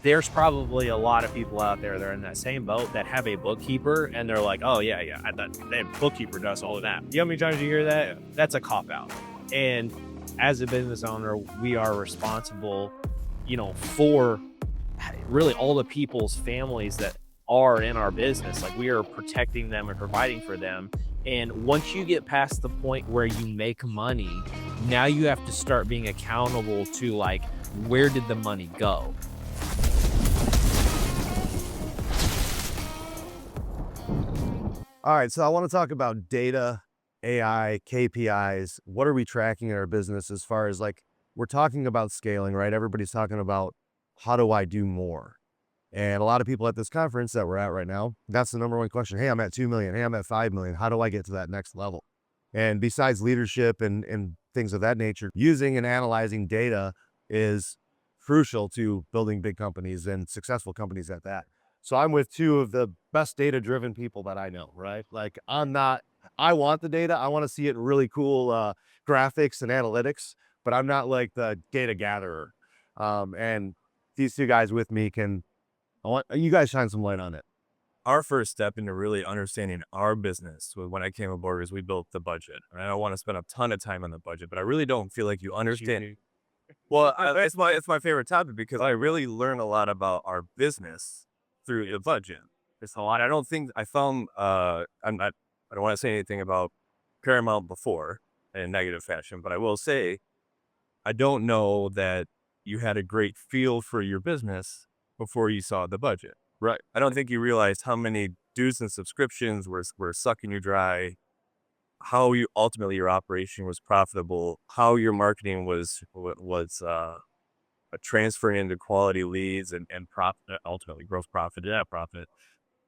there's probably a lot of people out there that are in that same boat that have a bookkeeper and they're like, oh yeah, that bookkeeper does all of that. You know how many times you hear that? That's a cop out. And as a business owner, we are responsible, for really all the people's families that are in our business. Like, we are protecting them and providing for them. And once you get past the point where you make money, now you have to start being accountable to, like, where did the money go? All right, so I want to talk about data, AI, KPIs. What are we tracking in our business as far as like we're talking about scaling, right? Everybody's talking about how do I do more? And a lot of people at this conference that we're at right now, that's the number one question. Hey, I'm at 2 million. Hey, I'm at 5 million. How do I get to that next level? And besides leadership and things of that nature, using and analyzing data is crucial to building big companies and successful companies at that. So I'm with two of the best data-driven people that I know, right? Like I want the data. I want to see it in really cool graphics and analytics, but I'm not like the data gatherer. And these two guys with me I want you guys shine some light on it. Our first step into really understanding our business when I came aboard is we built the budget. And I don't want to spend a ton of time on the budget, but I really don't feel like you understand. Well, it's my favorite topic because I really learn a lot about our business through the budget. It's a lot. I don't think I found. I'm not. I don't want to say anything about Paramount before in a negative fashion, but I will say I don't know that you had a great feel for your business before you saw the budget. Right. I don't think you realized how many dues and subscriptions were sucking you dry, how you ultimately your operation was profitable, how your marketing was transferring into quality leads and profit, ultimately gross profit, net profit,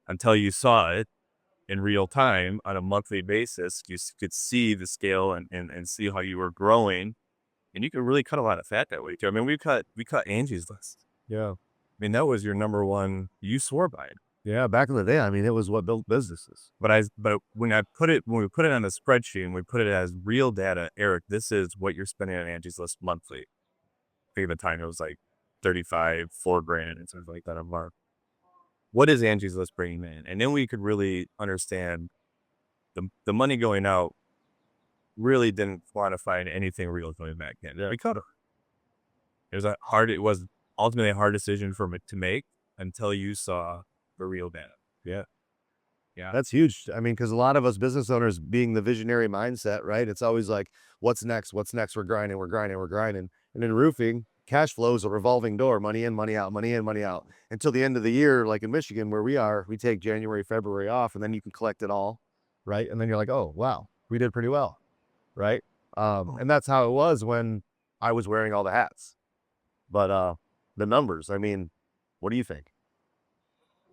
until you saw it in real time on a monthly basis. Could see the scale and see how you were growing, and you could really cut a lot of fat that way too. I mean, we cut Angie's List. Yeah. I mean, that was your number one. You swore by it. Yeah. Back in the day, I mean, it was what built businesses. But when we put it on a spreadsheet and we put it as real data, Eric, this is what you're spending on Angie's List monthly. I think at the time it was like 35, 4 grand and something like that a month. What is Angie's List bringing in? And then we could really understand the money going out really didn't quantify anything real coming back in. Yeah. We cut it. It was ultimately a hard decision for me to make until you saw the real data. Yeah. Yeah. That's huge. I mean, because a lot of us business owners being the visionary mindset, right? It's always like, what's next? What's next? We're grinding, we're grinding, we're grinding. And in roofing, cash flow is a revolving door, money in, money out, money in, money out. Until the end of the year, like in Michigan, where we are, we take January, February off, and then you can collect it all, right? And then you're like, oh, wow, we did pretty well, right? And that's how it was when I was wearing all the hats. But the numbers, I mean, what do you think?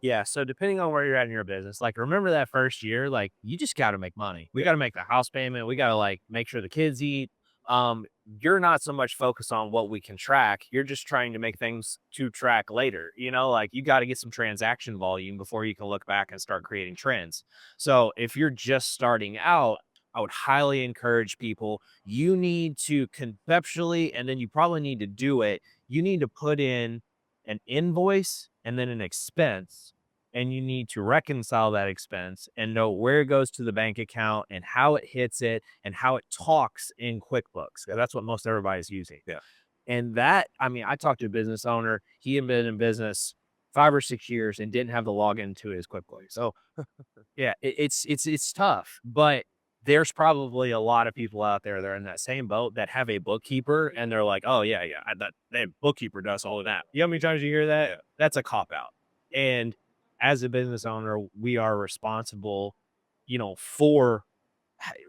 Yeah, so depending on where you're at in your business, like, remember that first year, like, you just gotta make money. We Yeah. gotta make the house payment, we gotta, like, make sure the kids eat. You're not so much focused on what we can track, you're just trying to make things to track later, like, you gotta get some transaction volume before you can look back and start creating trends. So, if you're just starting out, I would highly encourage people, you need to conceptually, and then you probably need to do it, you need to put in an invoice and then an expense, and you need to reconcile that expense and know where it goes to the bank account and how it hits it and how it talks in QuickBooks. That's what most everybody's using. Yeah. And that, I mean, I talked to a business owner. He had been in business 5 or 6 years and didn't have the login to his QuickBooks. So yeah, it's tough, but there's probably a lot of people out there that are in that same boat that have a bookkeeper and they're like, oh that bookkeeper does all of that. You know how many times you hear that? That's a cop out. And as a business owner, we are responsible, for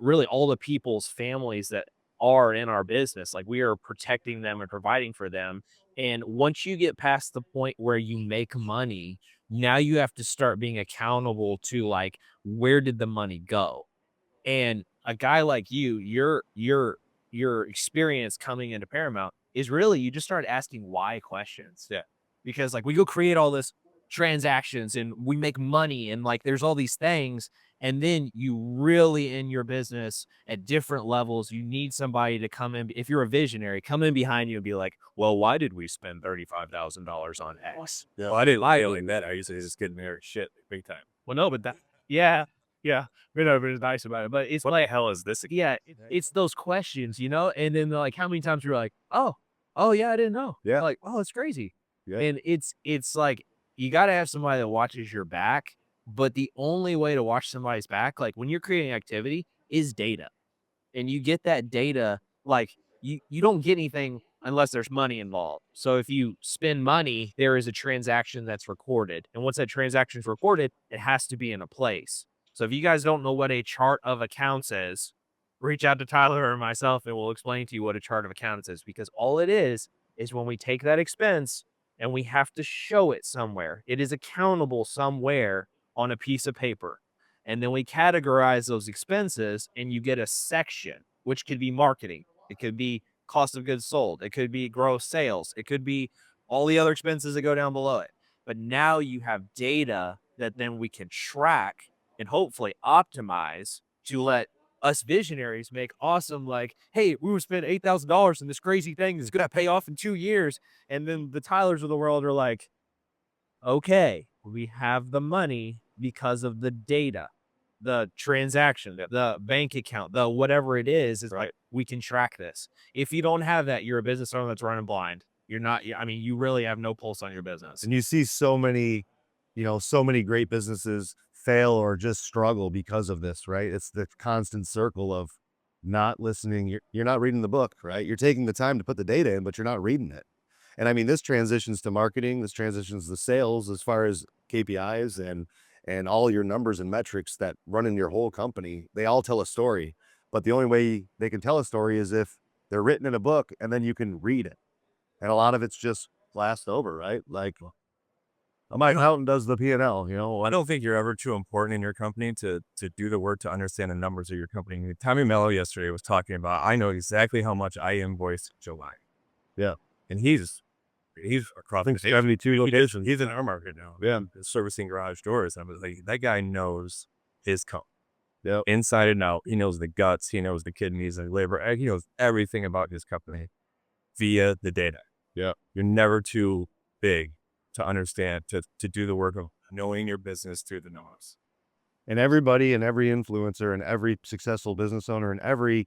really all the people's families that are in our business. Like, we are protecting them and providing for them. And once you get past the point where you make money, now you have to start being accountable to, like, where did the money go? And a guy like you, your experience coming into Paramount is really you just start asking why questions. Yeah. Because, like, we go create all this transactions and we make money and, like, there's all these things, And then you really in your business at different levels, you need somebody to come in. If you're a visionary, come in behind you and be like, well, why did we spend $35,000 on X? Well, I didn't like like that. I used to just get married shit big time. Well, no, but yeah, yeah. You know, but it's nice about it. But it's What like, the hell is this? yeah, it's those questions, and then they're like, how many times you're like, oh, yeah, I didn't know. Yeah. Like, oh, it's crazy. Yeah. And it's like, you got to have somebody that watches your back. But the only way to watch somebody's back, like when you're creating activity, is data. And you get that data, like you don't get anything unless there's money involved. So if you spend money, there is a transaction that's recorded. And once that transaction is recorded, it has to be in a place. So if you guys don't know what a chart of accounts is, reach out to Tyler or myself and we'll explain to you what a chart of accounts is. Because all it is when we take that expense and we have to show it somewhere. It is accountable somewhere on a piece of paper. And then we categorize those expenses and you get a section, which could be marketing. It could be cost of goods sold. It could be gross sales. It could be all the other expenses that go down below it. But now you have data that then we can track and hopefully optimize to let us visionaries make awesome, like, hey, we would spend $8,000 in this crazy thing that's going to pay off in 2 years. And then the Tylers of the world are like, okay, we have the money because of the data, the transaction, the bank account, the whatever it is like, we can track this. If you don't have that, you're a business owner that's running blind. You're not, I mean, you really have no pulse on your business. And you see so many, so many great businesses fail or just struggle because of this, right? It's the constant circle of not listening. You're not reading the book, right? You're taking the time to put the data in, but you're not reading it. And I mean, this transitions to marketing, this transitions to sales as far as KPIs and all your numbers and metrics that run in your whole company. They all tell a story, but the only way they can tell a story is if they're written in a book and then you can read it. And a lot of it's just glassed over, right? Like Mike Houghton does the P&L, I don't think you're ever too important in your company to do the work to understand the numbers of your company. Tommy Mello yesterday was talking about, I know exactly how much I invoiced July. Yeah. And he's across the 72 locations. He's in our market now. Yeah. Servicing garage doors. And I was like, that guy knows his company. Yep. Inside and out. He knows the guts. He knows the kidneys and liver. He knows everything about his company via the data. Yeah. You're never too big to understand, to do the work of knowing your business through the numbers. And everybody and every influencer and every successful business owner and every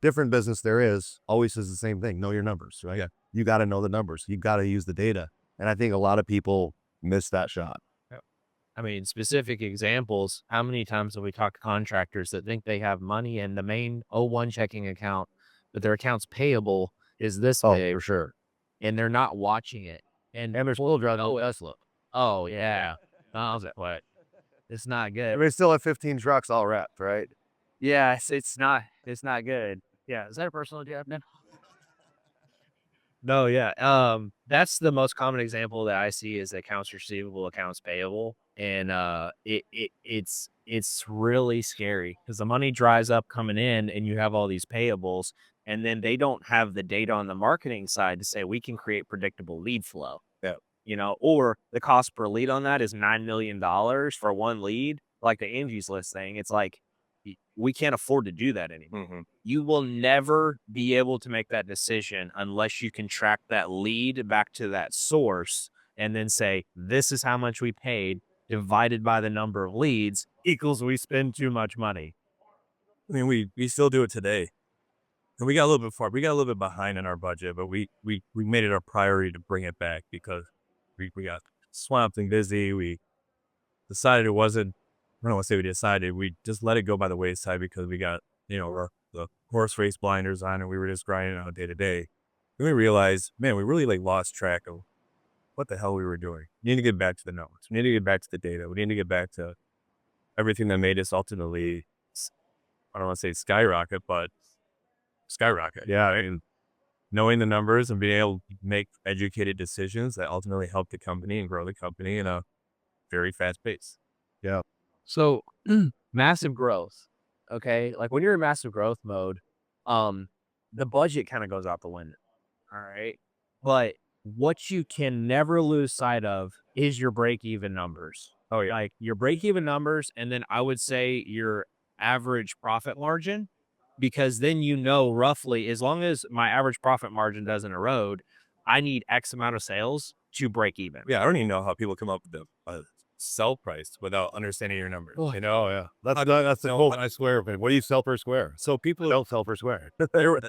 different business there is always says the same thing. Know your numbers, right? Yeah. You got to know the numbers. You got to use the data. And I think a lot of people miss that shot. I mean, specific examples, how many times have we talked to contractors that think they have money in the main O1 checking account, but their accounts payable is this big, for sure. and they're not watching it. And there's oil drug. Oh, yeah. What? It's not good. We still have 15 trucks all wrapped, right? Yeah, it's not good. Yeah. Is that a personal job then? No, yeah. That's the most common example that I see is accounts receivable, accounts payable. And it's really scary because the money dries up coming in and you have all these payables, and then they don't have the data on the marketing side to say we can create predictable lead flow. Yeah. Or the cost per lead on that is $9 million for one lead, like the Angie's List thing. It's like, we can't afford to do that anymore. Mm-hmm. You will never be able to make that decision unless you can track that lead back to that source and then say, this is how much we paid divided by the number of leads equals we spend too much money. I mean, we still do it today. And we got a little bit far. We got a little bit behind in our budget, but we made it our priority to bring it back because we got swamped and busy. We decided it wasn't, I don't want to say we decided, we just let it go by the wayside because we got, the horse race blinders on and we were just grinding out day to day. Then we realized, man, we really lost track of what the hell we were doing. We need to get back to the numbers. We need to get back to the data. We need to get back to everything that made us ultimately, I don't want to say skyrocket, but skyrocket. Yeah. Right? And knowing the numbers and being able to make educated decisions that ultimately help the company and grow the company in a very fast pace. Yeah. So massive growth. Okay. Like when you're in massive growth mode, the budget kind of goes out the window. All right. But what you can never lose sight of is your break even numbers. Oh yeah. Like your break even numbers, and then I would say your average profit margin, because then you know roughly, as long as my average profit margin doesn't erode, I need X amount of sales to break even. Yeah, I don't even know how people come up with the sell price without understanding your numbers. Oh, You know, yeah. That's How the, do that's the you know, quote how- I swear. What do you sell per square? so people Don't sell per square.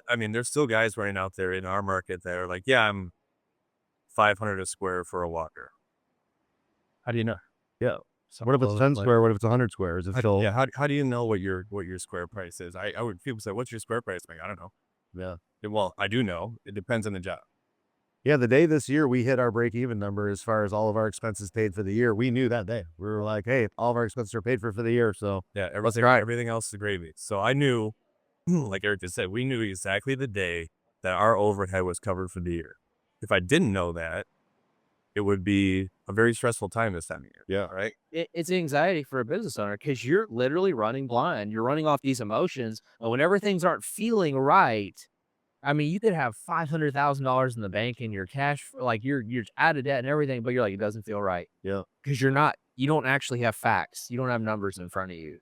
I mean, there's still guys running out there in our market that are like, yeah, I'm 500 a square for a walker. How do you know? Yeah. What if it's 10 square? What if it's 100 square? Is it still? Yeah, how do you know what your square price is? I would people say, what's your square price? I'm like, I don't know. Yeah. Well, I do know. It depends on the job. Yeah, the day this year we hit our break even number as far as all of our expenses paid for the year, we knew that day. We were like, hey, all of our expenses are paid for the year. So Yeah, try it. everything else is gravy. So I knew, like Eric just said, we knew exactly the day that our overhead was covered for the year. If I didn't know that, it would be a very stressful time this time of year. Yeah. Right. It's anxiety for a business owner, because you're literally running blind. You're running off these emotions. And whenever things aren't feeling right, I mean, you could have $500,000 in the bank in your cash, like you're out of debt and everything, but you're like, it doesn't feel right, Yeah. because you don't actually have facts. You don't have numbers in front of you.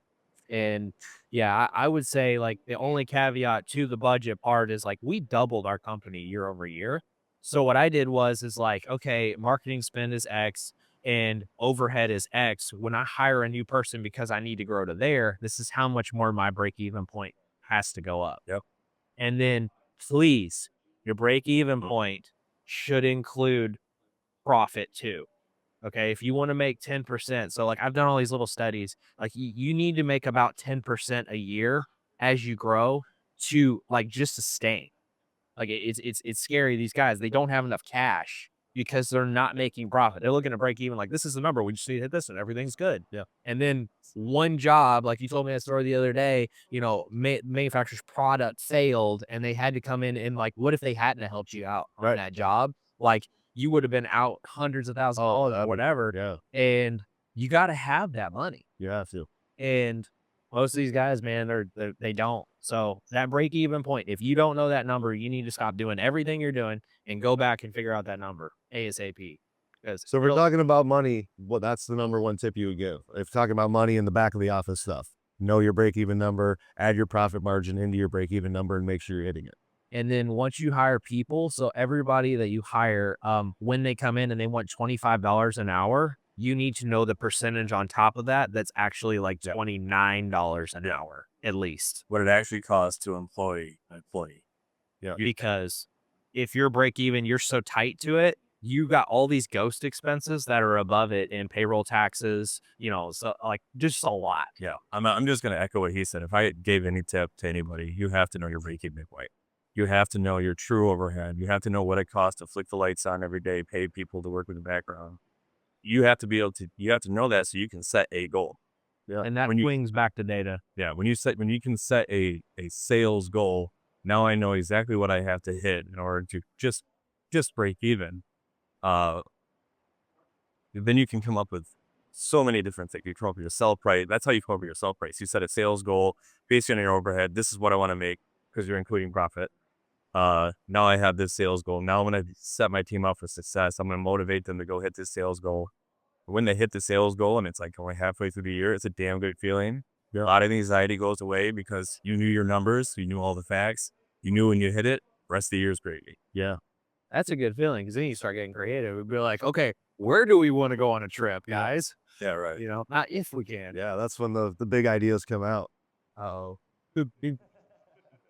And yeah, I would say like the only caveat to the budget part is like we doubled our company year over year. So what I did is like, okay, marketing spend is X and overhead is X. When I hire a new person because I need to grow to there, this is how much more my break even point has to go up. Yep. And then please, your break even point should include profit too. Okay. If you want to make 10%, so like I've done all these little studies, like you need to make about 10% a year as you grow to like just sustain. Like it's scary. These guys, they don't have enough cash because they're not making profit. They're looking to break even. Like, this is the number. We just need to hit this and everything's good. Yeah. And then one job, like you told me that story the other day, manufacturer's product failed and they had to come in and like, what if they hadn't helped you out on Right. that job? Like you would have been out hundreds of thousands of dollars or whatever. Yeah. And you got to have that money. You have to. And most of these guys, man, they don't. So that break even point, if you don't know that number, you need to stop doing everything you're doing and go back and figure out that number ASAP. So if we're talking about money, well, that's the number one tip you would give. If talking about money in the back of the office stuff, know your break even number, add your profit margin into your break even number and make sure you're hitting it. And then once you hire people, so everybody that you hire, when they come in and they want $25 an hour, you need to know the percentage on top of that that's actually like $29 an hour at least. What it actually costs to employ an employee. Yeah. Because if you're break even, you're so tight to it, you got all these ghost expenses that are above it in payroll taxes, so like just a lot. Yeah. I'm just going to echo what he said. If I gave any tip to anybody, you have to know your break-even point. You have to know your true overhead. You have to know what it costs to flick the lights on every day, pay people to work with the background. You have to be able to, you have to know that so you can set a goal. Yeah. And that When you- swings back to data. Yeah. When you can set a sales goal, now I know exactly what I have to hit in order to just break even. Then you can come up with so many different things. You come up with your sell price. That's how you come up with your sell price. You set a sales goal based on your overhead. This is what I want to make because you're including profit. Now I have this sales goal. Now I'm going to set my team up for success. I'm going to motivate them to go hit this sales goal. When they hit the sales goal and it's like only halfway through the year, it's a damn good feeling. Yeah. A lot of the anxiety goes away because you knew your numbers, you knew all the facts, you knew when you hit it, rest of the year is gravy. Yeah. That's a good feeling, because then you start getting creative. We'd be like, okay, where do we want to go on a trip, guys? Yeah, right. Not if we can. Yeah. That's when the big ideas come out. Oh.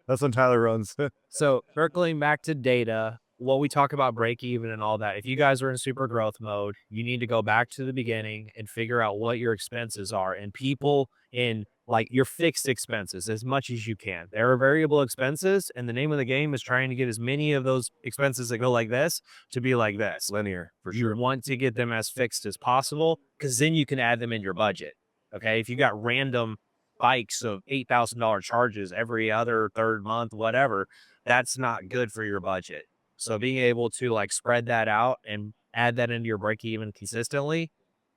That's when Tyler runs. So circling back to data, while we talk about break even and all that, if you guys are in super growth mode, you need to go back to the beginning and figure out what your expenses are, and people in like your fixed expenses as much as you can. There are variable expenses, and the name of the game is trying to get as many of those expenses that go like this to be like this. Linear, for You sure. want to get them as fixed as possible, because then you can add them in your budget. Okay. If you got random spikes of $8,000 charges every other third month, whatever, that's not good for your budget. So being able to like spread that out and add that into your break even consistently,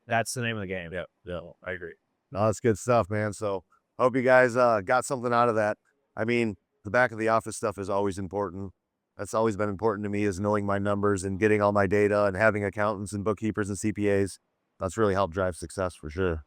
that's the name of the game. Yeah, yeah, I agree. No, that's good stuff, man. So hope you guys got something out of that. I mean, the back of the office stuff is always important. That's always been important to me, is knowing my numbers and getting all my data and having accountants and bookkeepers and CPAs. That's really helped drive success for sure.